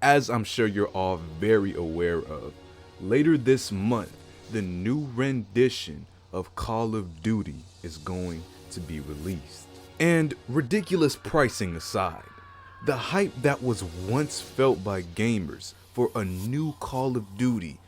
As I'm sure you're all very aware of, later this month, the new rendition of Call of Duty is going to be released. And ridiculous pricing aside, the hype that was once felt by gamers for a new Call of Duty,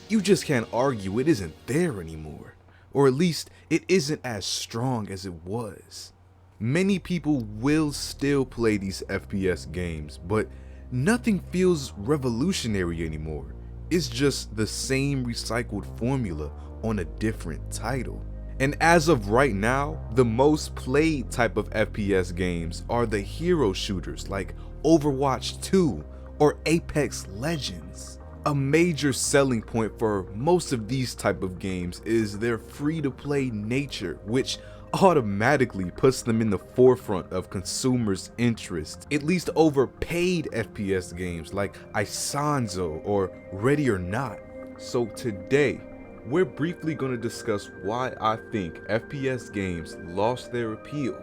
you just can't argue it isn't there anymore. Or at least it isn't as strong as it was. Many people will still play these FPS games, but nothing feels revolutionary anymore. It's just the same recycled formula on a different title. And as of right now, the most played type of FPS games are the hero shooters like Overwatch 2 or Apex Legends. A major selling point for most of these type of games is their free-to-play nature, which automatically puts them in the forefront of consumers' interest, at least over paid FPS games like Isanzo or Ready or Not. So today, we're briefly going to discuss why I think FPS games lost their appeal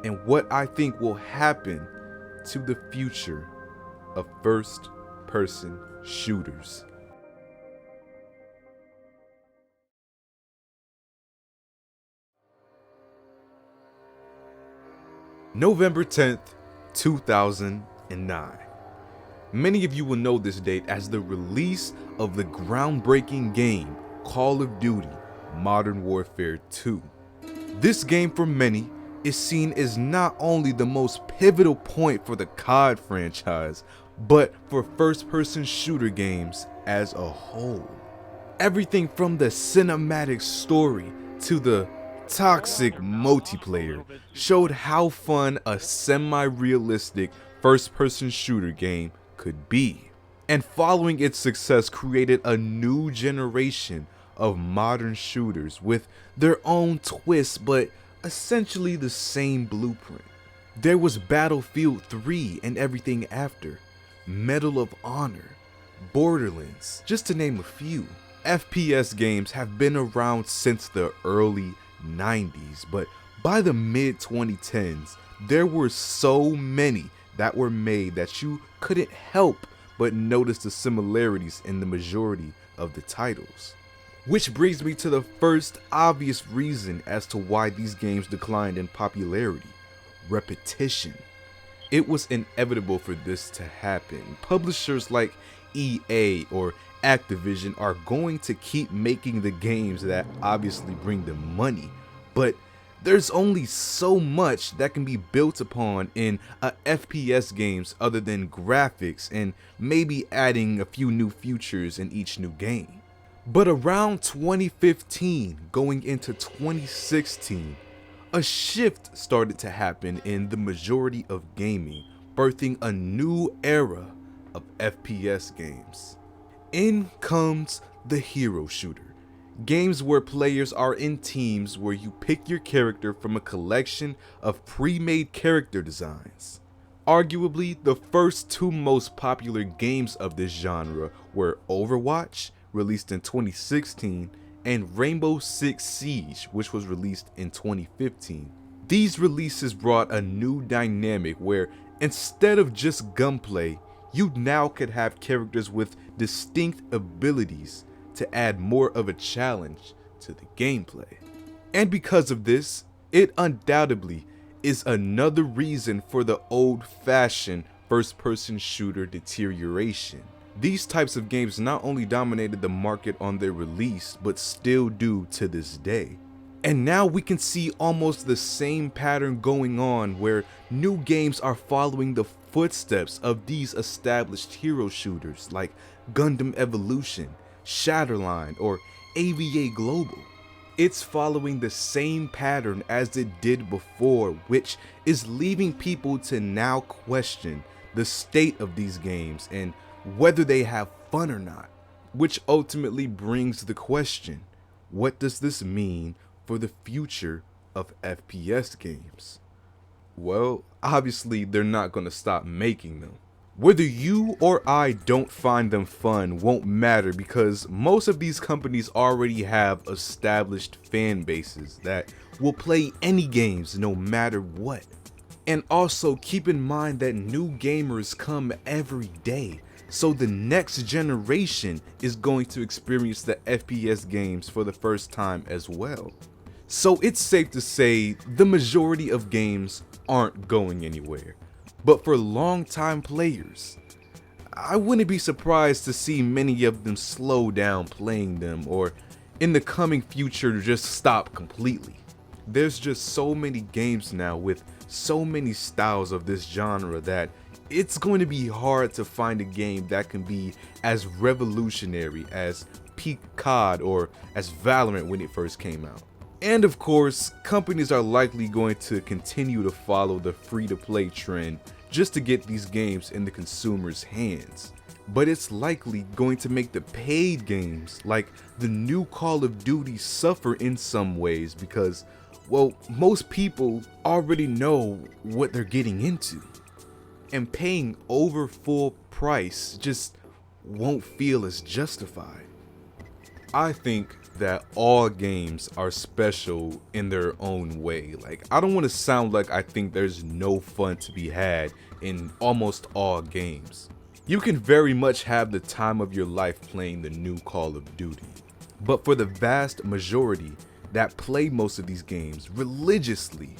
and what I think will happen to the future of first-person shooters. November 10th, 2009. Many of you will know this date as the release of the groundbreaking game Call of Duty Modern Warfare 2. This game for many is seen as not only the most pivotal point for the COD franchise, but for first-person shooter games as a whole. Everything from the cinematic story to the toxic multiplayer showed how fun a semi-realistic first-person shooter game could be. And following its success created a new generation of modern shooters with their own twists but essentially the same blueprint. There was Battlefield 3 and everything after, Medal of Honor, Borderlands, just to name a few. FPS games have been around since the early 90s, but by the mid 2010s, there were so many that were made that you couldn't help but notice the similarities in the majority of the titles. Which brings me to the first obvious reason as to why these games declined in popularity: repetition. It was inevitable for this to happen. Publishers like EA or Activision are going to keep making the games that obviously bring them money, but there's only so much that can be built upon in FPS games other than graphics and maybe adding a few new features in each new game. But around 2015 going into 2016, a shift started to happen in the majority of gaming, birthing a new era of FPS games. In comes the hero shooter. Games where players are in teams where you pick your character from a collection of pre-made character designs. Arguably, the first two most popular games of this genre were Overwatch, released in 2016, and Rainbow Six Siege, which was released in 2015. These releases brought a new dynamic where instead of just gunplay, you now could have characters with distinct abilities to add more of a challenge to the gameplay. And because of this, it undoubtedly is another reason for the old-fashioned first-person shooter deterioration. These types of games not only dominated the market on their release, but still do to this day. And now we can see almost the same pattern going on where new games are following the footsteps of these established hero shooters like Gundam Evolution, Shatterline, or AVA Global. It's following the same pattern as it did before, which is leaving people to now question the state of these games and whether they have fun or not. Which ultimately brings the question, what does this mean for the future of FPS games? Well, obviously they're not going to stop making them. Whether you or I don't find them fun won't matter because most of these companies already have established fan bases that will play any games no matter what. And also keep in mind that new gamers come every day. So the next generation is going to experience the FPS games for the first time as well. So it's safe to say the majority of games aren't going anywhere. But for longtime players, I wouldn't be surprised to see many of them slow down playing them, or in the coming future just stop completely. There's just so many games now with so many styles of this genre that it's going to be hard to find a game that can be as revolutionary as peak COD or as Valorant when it first came out. And of course, companies are likely going to continue to follow the free-to-play trend just to get these games in the consumer's hands. But it's likely going to make the paid games like the new Call of Duty suffer in some ways because, well, most people already know what they're getting into. And paying over full price just won't feel as justified. I think that all games are special in their own way. Like, I don't want to sound like I think there's no fun to be had in almost all games. You can very much have the time of your life playing the new Call of Duty. But for the vast majority that play most of these games religiously,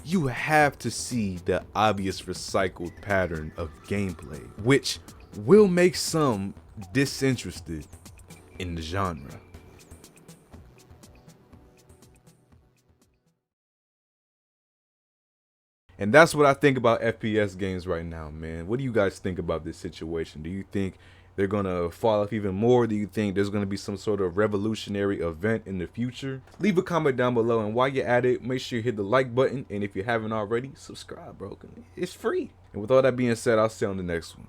you have to see the obvious recycled pattern of gameplay, which will make some disinterested in the genre. And that's what I think about FPS games right now, man. What do you guys think about this situation? Do you think they're gonna fall off even more? Do you think there's gonna be some sort of revolutionary event in the future? Leave a comment down below, and while you're at it, make sure you hit the like button, and if you haven't already, subscribe, bro. It's free. And with all that being said, I'll see you on the next one.